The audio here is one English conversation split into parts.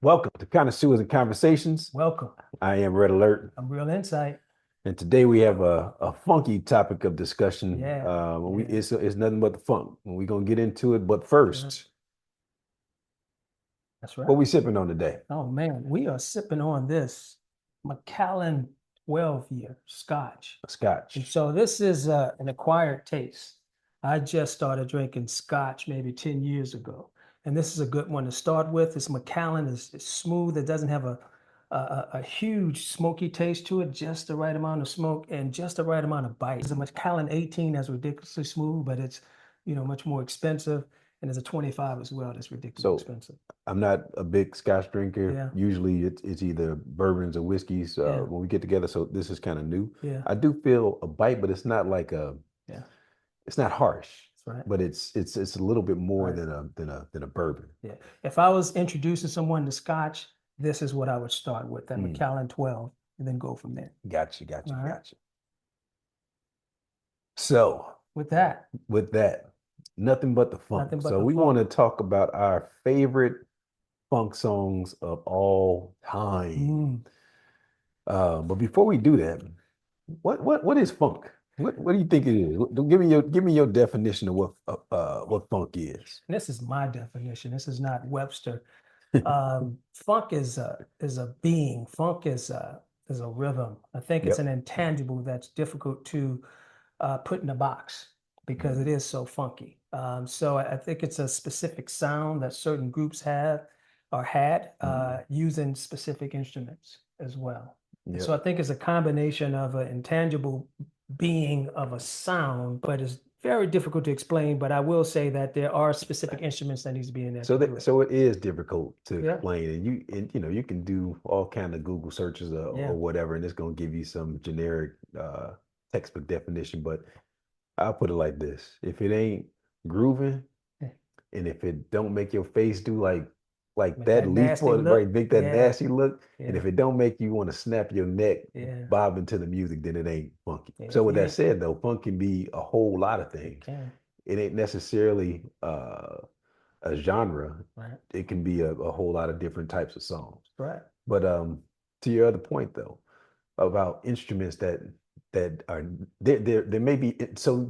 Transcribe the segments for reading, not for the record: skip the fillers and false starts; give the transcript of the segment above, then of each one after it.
Welcome to Connoisseurs and Conversations. Welcome. I am Red Alert, I'm Real Insight. and today we have a funky topic of discussion. Yeah. It's nothing but the funk. We're gonna get into it, but That's first, That's what right. we sipping on today? Oh man, we are sipping on this Macallan 12 year Scotch. A Scotch. And so this is an acquired taste. I just started drinking Scotch maybe 10 years ago. And this is a good one to start with. This Macallan is smooth. It doesn't have a huge smoky taste to it, just the right amount of smoke and just the right amount of bite. It's a Macallan 18 that's ridiculously smooth, but it's much more expensive. And there's a 25 as well that's ridiculously So expensive. I'm not a big Scotch drinker. Yeah. Usually it's either bourbons or whiskeys Yeah. when we get together. So this is kind of new. Yeah. I do feel a bite, but it's not like Yeah. it's not harsh. That's right. But it's a little bit more Right. than a bourbon. Yeah. If I was introducing someone to Scotch, this is what I would start with, that Macallan 12, and then go from there. Gotcha. All right. Gotcha. So With that, nothing but the funk. Nothing but So the we funk. want to talk about our favorite funk songs of all time. But before we do that, what is funk? What do you think it is? Give me your definition of what funk is. And this is my definition. This is not Webster. Funk is a being. Funk is a rhythm. I think it's Yep. an intangible that's difficult to put in a box because it is so funky. So I think it's a specific sound that certain groups have or had using specific instruments as well. Yep. So I think it's a combination of an intangible being of a sound, but it's very difficult to explain. But I will say that there are specific instruments that needs to be in there. So to do that it. so it is difficult to Yeah. explain, and you can do all kind of Google searches Yeah. or whatever, and it's gonna give you some generic textbook definition. But I'll put it like this: if it ain't grooving, Yeah. and if it don't make your face do like Make that that leap nasty for look. right, make that Yeah. nasty look, and Yeah. if it don't make you want to snap your neck Yeah. bobbing to the music, then it ain't funky. Yeah, So if with you that ain't- said, though, funk can be a whole lot of It things. can. It ain't necessarily a genre. Right. It can be a whole lot of different types of songs. Right. But to your other point though, about instruments that are there may be so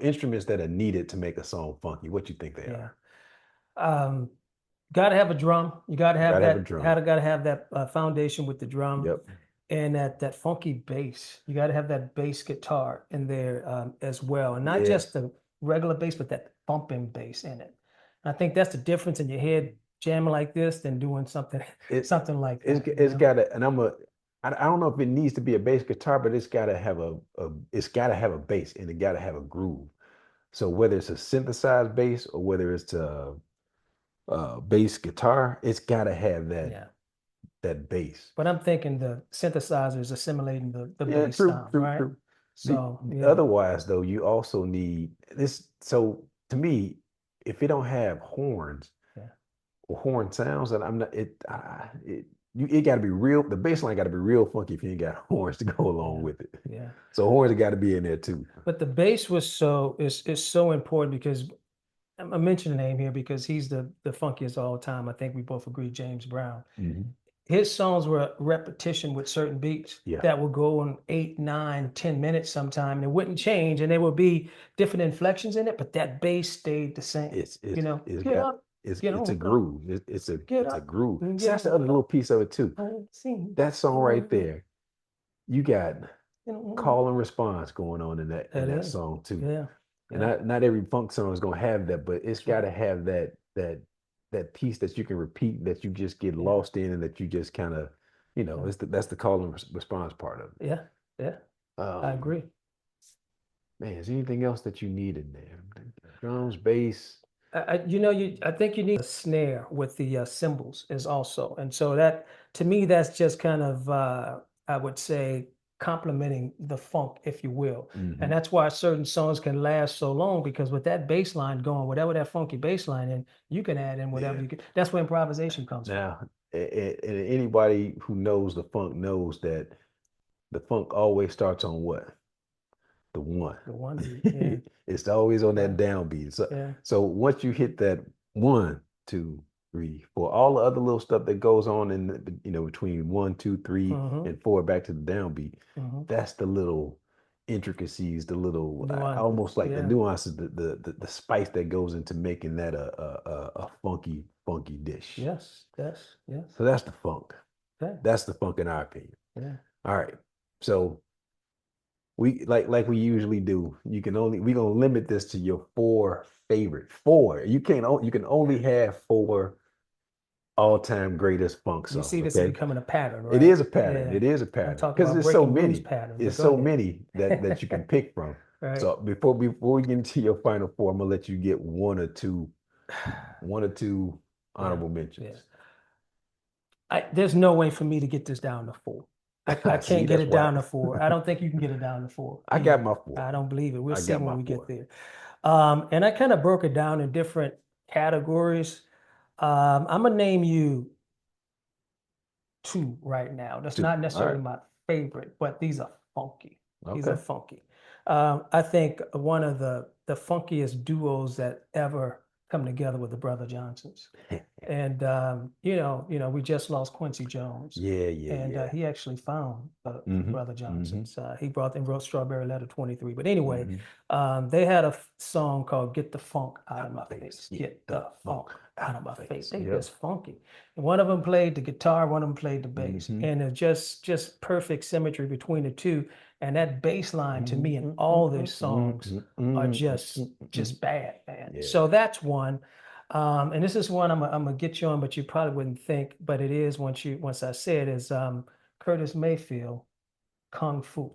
instruments that are needed to make a song funky. What you think they Yeah. are? Got to have a drum. You got to have Gotta have a that. drum. Got to have that foundation with the drum. Yep. And that funky bass. You got to have that bass guitar in there as well, and not Yeah. just the regular bass, but that thumping bass in it. And I think that's the difference in your head jamming like this than doing something something like that. It's got to, and I don't know if it needs to be a bass guitar, but it's got to have it's got to have a bass and it got to have a groove. So whether it's a synthesized bass or whether it's a bass guitar, it's got to have Yeah. that bass. But I'm thinking the synthesizer is assimilating the Yeah, bass true, sound, true, right? true. So yeah. Otherwise, though, you also need this. So to me, if it don't have horns Yeah. or horn sounds, and I'm not it got to be real. The bass line got to be real funky if you ain't got horns to go along Yeah. with it. Yeah. So horns got to be in there too. But the bass was is so important because I mentioned the name here because he's the funkiest of all time. I think we both agree, James Brown. Mhm. His songs were repetition with certain beats Yeah. that would go on 8, 9, 10 minutes sometime, and it wouldn't change, and there would be different inflections in it, but that bass stayed the same. It's Get got up, it's get it's a on, groove. It's get a up, groove. and See, get that's the other little piece of it too. sing. That song right there, you got You know, call and response going on in That that is. song too. Yeah. And not every funk song is gonna have that, but it's That's got to right. have that piece that you can repeat, that you just get lost in, and that you just kind of, Yeah. that's the call and response part of it. Yeah. Yeah. I agree. Man, is there anything else that you need in there? Drums, bass. I think you need a snare with the cymbals is also, and so that to me that's just kind of I would say complementing the funk, if you will, Mhm. and that's why certain songs can last so long because with that bass line going, whatever that funky bass line in, you can add in whatever Yeah. you can. That's where improvisation comes from. Now, and anybody who knows the funk knows that the funk always starts on what? The one. The one beat, yeah, It's always on that right, downbeat. yeah, So once you hit that 1, 2, 3, 4. All the other little stuff that goes on in between 1, 2, 3, Mm-hmm. and 4 back to the downbeat. Mm-hmm. That's the little intricacies, the little Nuances. almost like the Yeah. nuances, the spice that goes into making that a funky dish. Yes. Yes. Yes. So that's the funk. Okay. That's the funk in our opinion. Yeah. All right. So we like we usually do. We're gonna limit this to your 4 favorite. 4. You can only have 4 all-time greatest funk You see, songs. this is Okay. becoming a pattern, It right? is a pattern. Yeah. It is a I'm pattern talking because about there's so breaking loose many. patterns, but It's go so ahead. many that you can pick from. Right. So before we get into your final 4, I'm gonna let you get one or two Yeah. honorable Yeah. mentions. There's no way for me to get this down to 4. I See, can't get that's it why. down to 4. I don't think you can get it down to 4 I got either. my 4. I don't believe it. We'll I see got when my we 4. get there. And I kind of broke it down in different categories. I'm gonna name you 2 right now. That's 2. not All necessarily right. my favorite, but these are funky. These are Okay. funky. I think one of the funkiest duos that ever come together with the Brother Johnsons. And we just lost Quincy Jones, Yeah, and yeah. he actually found the Mm-hmm. Brother Mm-hmm. Johnsons. He brought and wrote Strawberry Letter 23. But anyway, Mm-hmm. they had a song called "Get the Funk Out of My Face." Get Get the the funk out of my face. They Yep. just funky. And one of them played the guitar, one of them played the bass, Mhm. and it's just perfect symmetry between the two. And that bass line to me in all their songs are just bad, man. Yeah. So that's one. And this is one I'm gonna get you on, but you probably wouldn't think, but it is once I say it is Curtis Mayfield, Kung Fu.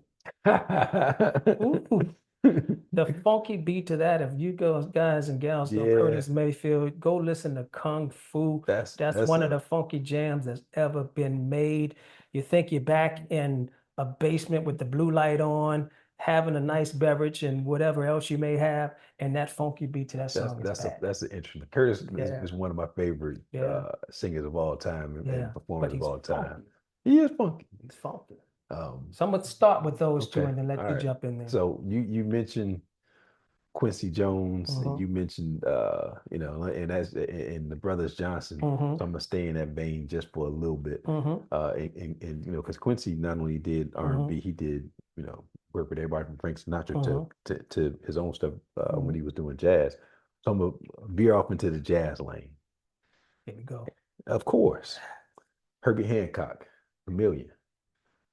Ooh, the funky beat to that. If you guys and gals know Yeah. Curtis Mayfield, go listen to Kung Fu. That's one of the funky jams that's ever been made. You think you're back in a basement with the blue light on, having a nice beverage and whatever else you may have, and that funky beat to that song is bad. That's an interesting. Curtis Yeah. is one of my favorite Yeah. singers of all time and Yeah. performers But of he's all time. funky. He is funky. He's funky. Um, So I'm gonna start with those 2 okay. and then let All you right. jump in there. So you mentioned Quincy Jones, and Mhm. you mentioned and that's and the Brothers Johnson. Mhm. So I'm gonna stay in that vein just for a little bit. Mhm. And because Quincy not only did R&B, he did work with everybody from Frank Sinatra to his own stuff when he was doing jazz. So I'm gonna veer off into the jazz lane. Here we go. Of course, Herbie Hancock, Chameleon.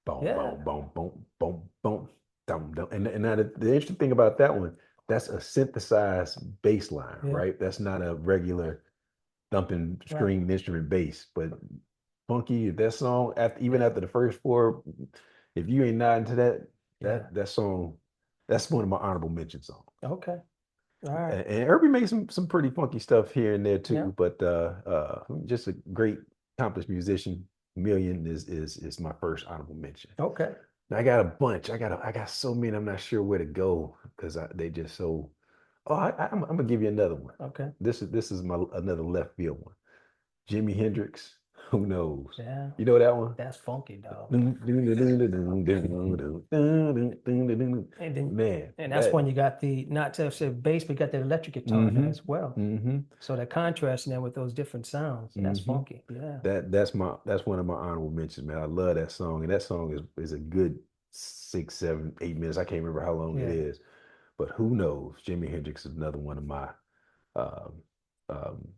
Boom, Yeah. boom, boom, boom, boom, boom, dum, dum. And now the interesting thing about that one, that's a synthesized bass line, Yeah. right? That's not a regular thumping stringed instrument bass. But funky, that song, even after the first 4, if you ain't nodding to that song, that's one of my honorable mention songs. Okay. All right. And Herbie made some pretty funky stuff here and there too, Yeah. but just a great accomplished musician. Million is my first honorable mention. Okay. I got a bunch. I got so many. I'm not sure where to go because they just so. Oh, I'm gonna give you another one. Okay. This is my another left field one. Jimi Hendrix. Who knows? Yeah. You know that one? That's funky, dog. Man, And that's when you got not to say bass, but you got the electric guitar in there as well. So the contrast in there with those different sounds, that's funky. Yeah. That's one of my honorable mentions, man. I love that song, and that song is a good 6, 7, 8 minutes. I can't remember how long it is, but who knows? Jimi Hendrix is another one of my um, um,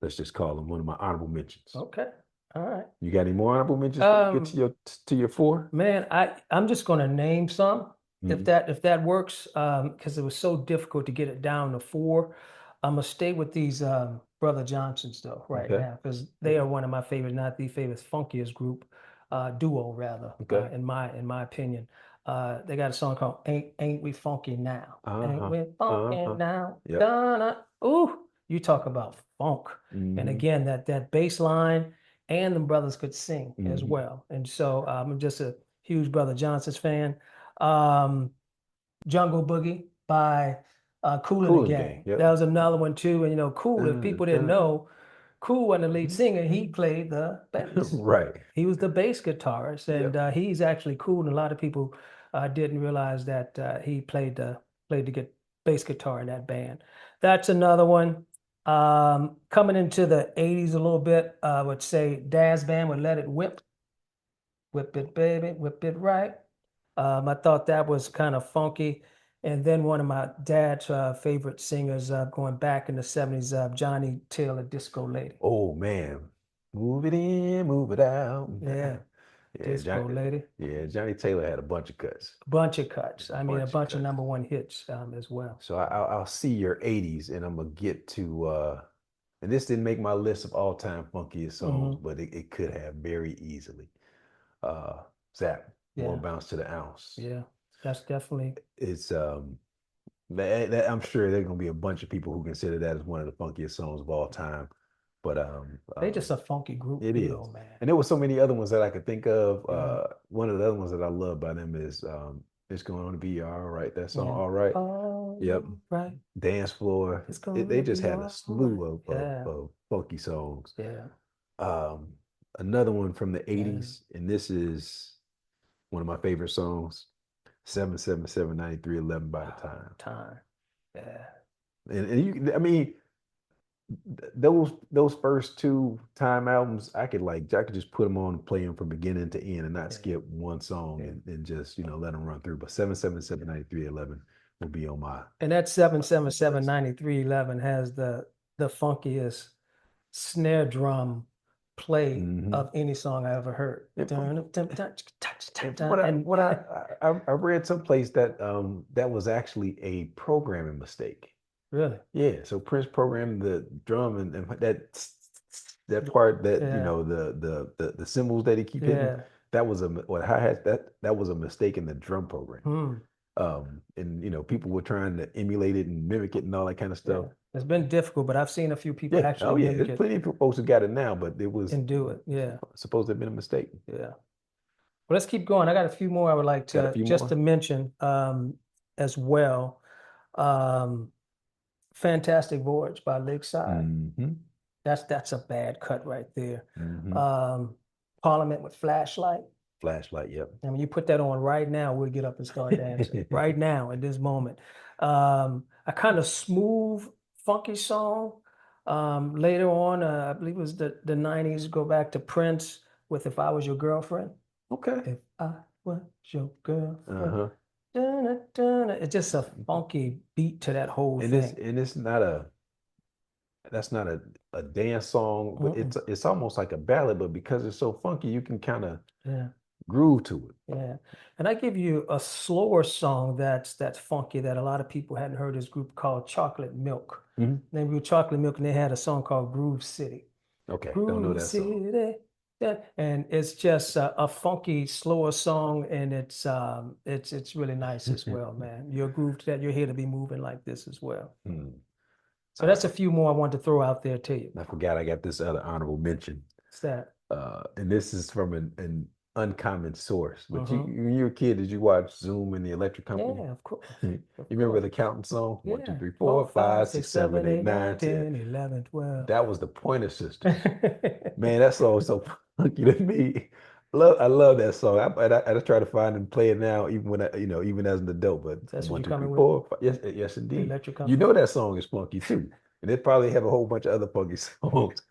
let's just call him one of my honorable mentions. Okay. All right. You got any more honorable mentions to get to your 4? Man, I'm just gonna name some if that works, because it was so difficult to get it down to 4. I'm gonna stay with these Brother Johnsons though right now because they are one of my favorite, not the favorite, funkiest group, duo rather, in my opinion. They got a song called "Ain't We Funky Now?" Ain't we funky now? Gonna ooh, you talk about funk, and again that bass line. And the brothers could sing as well. And so I'm just a huge Brother Johnson's fan. Jungle Boogie by Kool and the Gang. That was another one too. And Kool, if people didn't know, Kool wasn't the lead singer. He played the bass. Right. He was the bass guitarist. And he's actually cool. And a lot of people didn't realize that he played the bass guitar in that band. That's another one. Coming into the 80s a little bit, I would say Daz Band would Let It Whip. Whip it, baby, whip it right. I thought that was kind of funky. And then one of my dad's favorite singers going back in the 70s, Johnny Taylor, Disco Lady. Oh man, move it in, move it out. Yeah, Yeah, Disco Lady. yeah, Johnny Taylor had a bunch of cuts, A bunch of cuts. a I mean, a bunch of bunch of cuts. number one hits as well. So I'll see your 80s, and I'm gonna get to and this didn't make my list of all-time funkiest songs, Hmm. but it could have very easily. Zap, More Yeah, Bounce to the Ounce. yeah. That's definitely, It's I'm sure there's gonna be a bunch of people who consider that as one of the funkiest songs of all time. But they just a funky group it too, is. though, man. And there were so many other ones that I could think of. Yeah, One of the other ones that I love by them is It's Going to Be All Right. That song, yeah. All Right. Yep. All right. Dance Floor. It's They gonna just be had a all right. slew Yeah, of funky songs. yeah, Um, Another one from the yeah. 80s, and this is one of my favorite songs, 7779311 by the time. Time. Yeah. And you, I mean, those first two time albums, I could just put them on and play them from beginning to end and not Yeah. skip one song Yeah. and just let them run through. But 7779311 will be on And that my list. 7779311 has the funkiest snare drum play Hmm. of any song I ever heard. And from, Dun, dun, dun, and from and what I read someplace that that was actually a programming mistake. really, Yeah, so Prince programmed the drum and that part that yeah, the cymbals that he keep hitting, yeah. that was or hi-hat, that was a mistake in the drum program. Hmm. And people were trying to emulate it and mimic it and all that kind of Yeah. stuff. It's been difficult, but I've seen a few people Yeah, actually oh yeah, mimic there's it plenty of folks who got it now, but it was and do it. Yeah, supposed to have been a mistake. yeah. Well, let's keep going. I got a few more I would like Got a to few just more. to mention as well. Um, Fantastic Voyage by Lakeside. Hmm. That's a bad cut right there. Hmm. Um, Parliament with Flashlight. Flashlight, yep. I mean, you put that on right now, we'll get up and start dancing right now at this moment. A kind of smooth, funky song. Later on, I believe it was the 90s, go back to Prince with If I Was Your Girlfriend. Okay. If I was your girlfriend. Uh-huh. Dun, dun, dun. It's just a funky beat to that whole thing. And it's not a that's not a dance song, but Mm-mm. it's almost like a ballad, but because it's so funky, you can kind of Yeah. groove to it. Yeah. And I give you a slower song that's funky that a lot of people hadn't heard this group called Chocolate Milk. Mhm. They were Chocolate Milk and they had a song called Groove City. Okay, don't know Groove that song. City. Yeah. And it's just a funky, slower song and it's really nice as well, man. You're grooved to that. You're here to be moving like this as well. Hmm. So that's a few more I want to throw out there to you. I forgot I got this other honorable mention. What's that? And this is from an uncommon source. But Hmm. when you were a kid, did you watch Zoom and the Electric Company? Yeah, of course. You Of remember course. the counting song? One, two, Yeah. three, 4, four, 5, five, 6, six, seven, 7, eight, 8, 9, nine, 10. 10, 11, 12. That was the Pointer Sisters. Man, that song is so funky to me. I love that song. I try to find and play it now, even when even as an adult. But That's what one, you're two, three, coming with? four, five, yes, yes, The indeed. Electric You Company? know that song is funky too, and they probably have a whole bunch of other funky songs.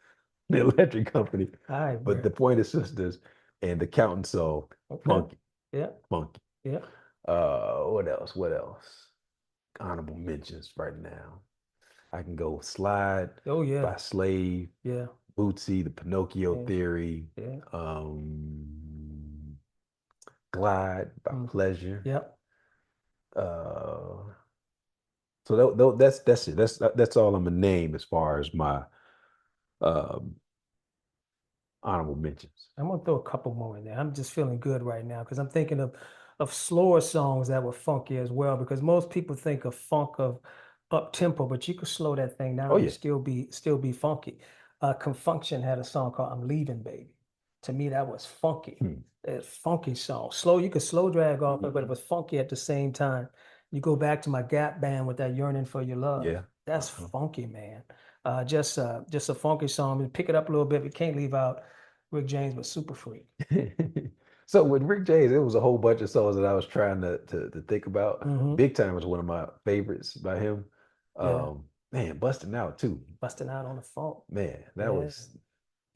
The Electric Company, All right, but the where? Pointer Sisters and the Counting song, Okay. funky, Yeah, funky. yeah. What else? What else? Honorable mentions right now. I can go Slide Oh, by yeah. Slave. Yeah, Bootsy, the Pinocchio yeah, Theory, yeah. Glide by Mm, Pleasure. yep. Uh, so that's it. That's all I'm gonna name as far as my um, honorable mentions. I'm gonna throw a couple more in there. I'm just feeling good right now because I'm thinking of slower songs that were funky as well. Because most people think of funk of up tempo, but you could slow that thing Oh down and yeah. still be funky. Confunction had a song called "I'm Leaving, Baby." To me, that was funky. Hmm. That funky song. Slow, you could slow drag off it, but it Mhm. was funky at the same time. You go back to my Gap band with that "Yearning for Your Love." Yeah. That's Uh-huh. funky, man. Just a funky song. Pick it up a little bit. We can't leave out Rick James, but Super Freak. So with Rick James, it was a whole bunch of songs that I was trying to think about. Hmm. Big Time was one of my favorites by him. Yeah. Um, Man, busting out too. Busting out on the funk. Man, that Yeah, was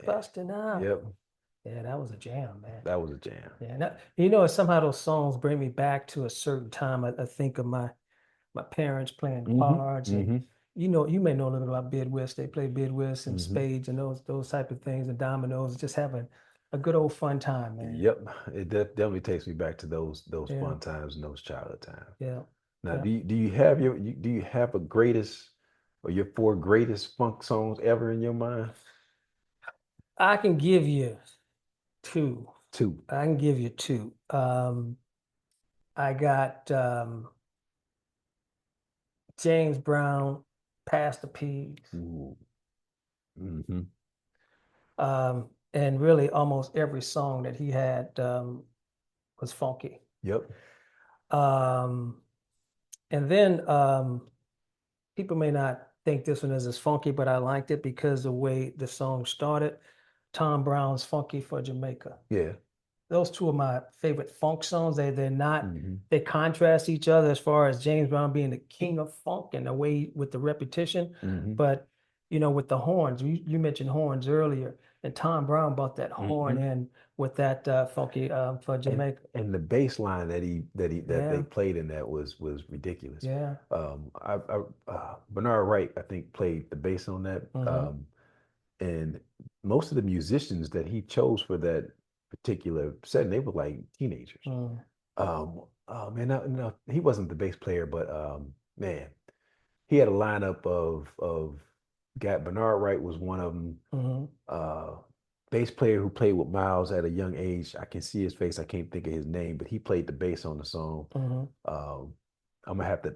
yeah, busting out. yep, Yeah, that was a jam, man. that was a jam. Yeah, and you know, somehow those songs bring me back to a certain time. I think of my parents playing Hmm. cards, and Hmm. you know, you may know a little about bid whist. They play bid whist and Hmm. spades and those type of things and dominoes. Just having a good old fun time, man. Yep, it definitely takes me back to those Yeah, fun times and those childhood times. yeah, Now, yeah. do you have do you have a greatest or your four greatest funk songs ever in your mind? I can give you two. Two. I can give you two. I got James Brown, Pass the Peas. Ooh. Hmm. And really almost every song that he had was funky. Yep. Um, and then people may not think this one is as funky, but I liked it because the way the song started. Tom Brown's "Funky for Jamaica." Yeah. Those two are my favorite funk songs. They're not, Hmm. they contrast each other as far as James Brown being the king of funk and the way with the repetition. Hmm. But you know, with the horns, you mentioned horns earlier, and Tom Brown brought that horn Hmm. in with that funky for Jamaica. And the bass line that they Yeah, played in that was ridiculous. yeah. Bernard Wright, I think, played the bass on that. Mm-hmm. And most of the musicians that he chose for that particular setting, they were like teenagers. Mm-hmm. Oh man, no, he wasn't the bass player, but man, he had a lineup of got Bernard Wright was one of them. Mm-hmm. Uh, Bass player who played with Miles at a young age. I can see his face. I can't think of his name, but he played the bass on the song. Mm-hmm. Um, I'm gonna have to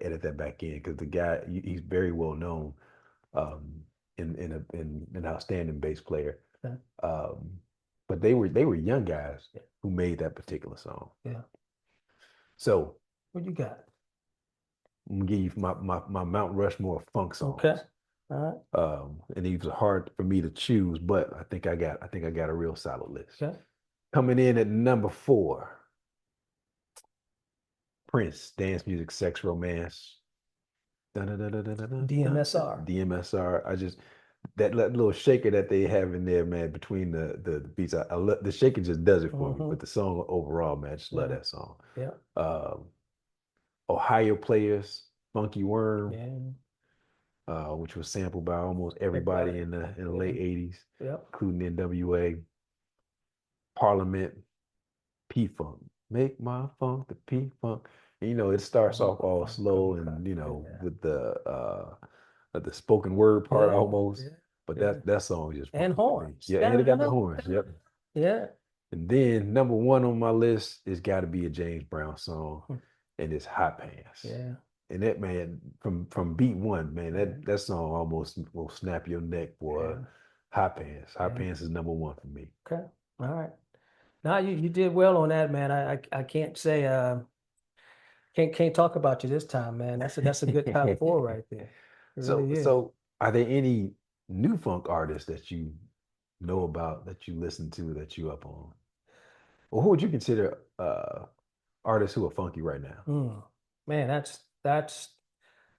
edit that back in because the guy he's very well known um, in an outstanding bass player. Yeah. Um, but they were young guys Yeah. who made that particular song. Yeah. So What you got? I'm gonna give you my Mount Rushmore funk Okay. songs. All right. And it was hard for me to choose, but I think I got a real solid list. Okay. Coming in at number four, Prince, Dance Music, Sex, Romance. DMSR. DMSR. That little shaker that they have in there, man, between the beats. I love the shaker just does it for me. Mm-hmm. But the song overall, man, I just love Yeah. that song. Yeah. Um, Ohio Players, Funky Worm, Yeah. which was sampled by almost everybody Everybody. in the Yeah. late 80s, Yep. including NWA, Parliament, P-Funk. Make my funk the P-Funk. And, you know, it starts off all slow and, you know, Yeah. with the spoken word part Yeah. almost. Yeah. But Yeah. that song is just And funky to me. horns. Yeah, and it got the horns. Yep. Yeah. And then number one on my list is got to be a James Brown song, Hmm. and it's Hot Pants. Yeah. And that man from beat one, man, Yeah. that song almost will snap your neck, boy. Yeah. Hot Pants. Hot Yeah. Pants is number one for me. Okay. All right. Now you did well on that, man. I can't say can't talk about you this time, man. That's a good top four right there. It So really is. so are there any new funk artists that you know about that you listen to that you up on? Or who would you consider artists who are funky right now? Mm. Man, that's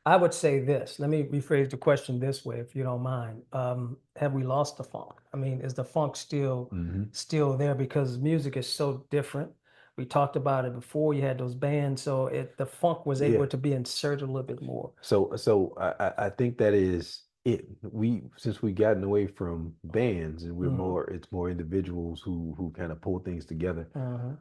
I would say this. Let me rephrase the question this way, if you don't mind. Have we lost the funk? I mean, is the funk Hmm. still there? Because music is so different. We talked about it before. You had those bands, so the funk was Yeah. able to be inserted a little bit more. So I think that is it. We since we gotten away from bands and Hmm. it's more individuals who kind of pull things together. Hmm.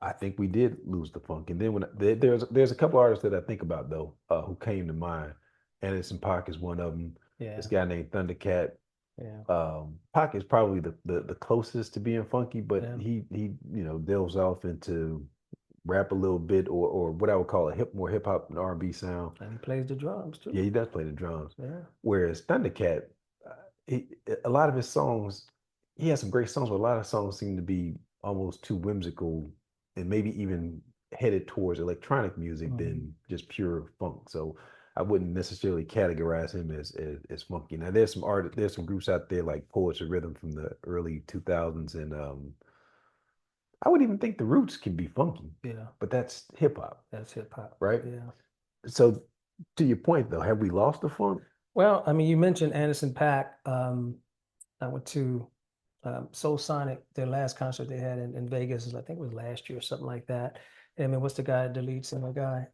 I think we did lose the funk. And then there's a couple artists that I think about though who came to mind. Anderson .Paak is one of them. Yeah, This guy named Thundercat. yeah, Pac is probably the closest to being funky, but yeah. he you know delves off into rap a little bit or what I would call a more hip hop and R&B sound. And he plays the drums Yeah, too. he does play the drums. Yeah. Whereas Thundercat, uh, he, a lot of his songs, he has some great songs, but a lot of songs seem to be almost too whimsical and maybe even headed towards electronic music Hmm. than just pure funk. So I wouldn't necessarily categorize him as funky. Now there's some groups out there like Poets of Rhythm from the early 2000s, and I would even think the Roots can be funky, Yeah, but that's hip hop, that's hip hop. right? Yeah. So to your point though, have we lost the funk? Well, I mean, you mentioned Anderson .Paak. I went to Soul Sonic, their last concert they had in Vegas, I think it was last year or something like that. I mean, what's the lead singer guy?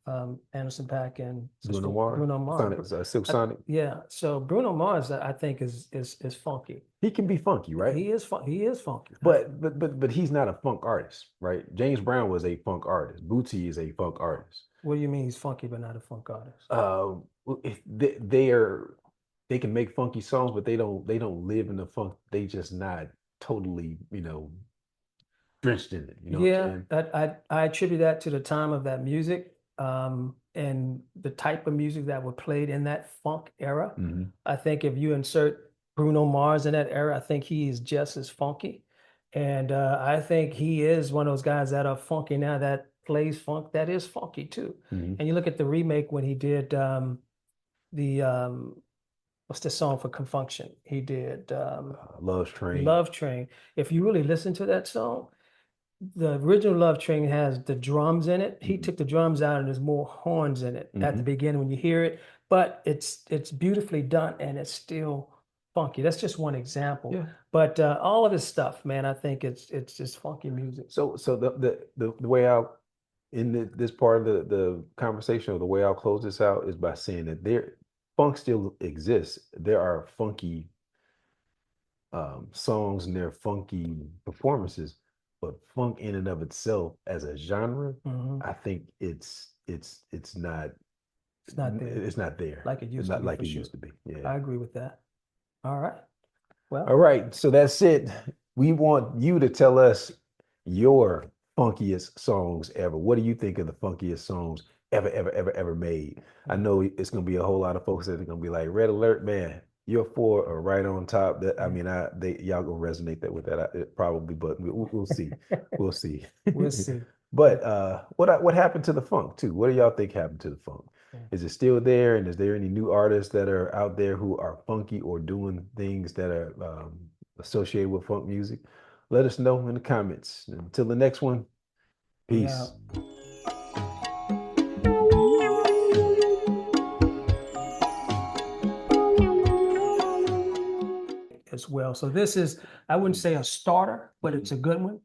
Anderson .Paak and Bruno Mars, Bruno Mars. Sonic, Silk Sonic. Yeah, so Bruno Mars, I think is funky. He can be funky, right? He is fun. He is funky. But he's not a funk artist, right? James Brown was a funk artist. Bootsy is a funk artist. What do you mean he's funky but not a funk artist? They can make funky songs, but they don't live in the funk. They just not totally, drenched in it. You know what I'm Yeah, saying? I attribute that to the time of that music, and the type of music that were played in that funk era. Mhm. I think if you insert Bruno Mars in that era, I think he is just as funky. And I think he is one of those guys that are funky now that plays funk that is funky too. Mhm. And you look at the remake when he did the what's the song for Confunction? He did Love's Train. Love Train. If you really listen to that song, the original Love Train has the drums in it. He Mhm. took the drums out and there's more horns in it at the Mhm. beginning when you hear it, but it's beautifully done and it's still funky. That's just one example. Yeah. But all of his stuff, man, I think it's just funky music. So the way I'll in this part of the conversation, or the way I'll close this out, is by saying that funk still exists. There are funky songs and there are funky performances, but funk in and of itself as a genre, Mhm. I think it's not It's not there it's not there. like it It's used to not be like for it sure. used to be. I Yeah. agree with that. All right. All Well, right, so that's it. We want you to tell us your funkiest songs ever. What do you think of the funkiest songs ever made? I know it's gonna be a whole lot of folks that are gonna be like, Red Alert, man, your four are right on top. That I yeah, mean, y'all gonna resonate that with that probably, but we'll see. We'll see. we'll see. But what happened to the funk too? What do y'all think happened to the funk? Yeah. Is it still there? And is there any new artists that are out there who are funky or doing things that are associated with funk music? Let us know in the comments. Until the next one, Yeah. peace. As well. So this is, I wouldn't say a starter, but it's a good one.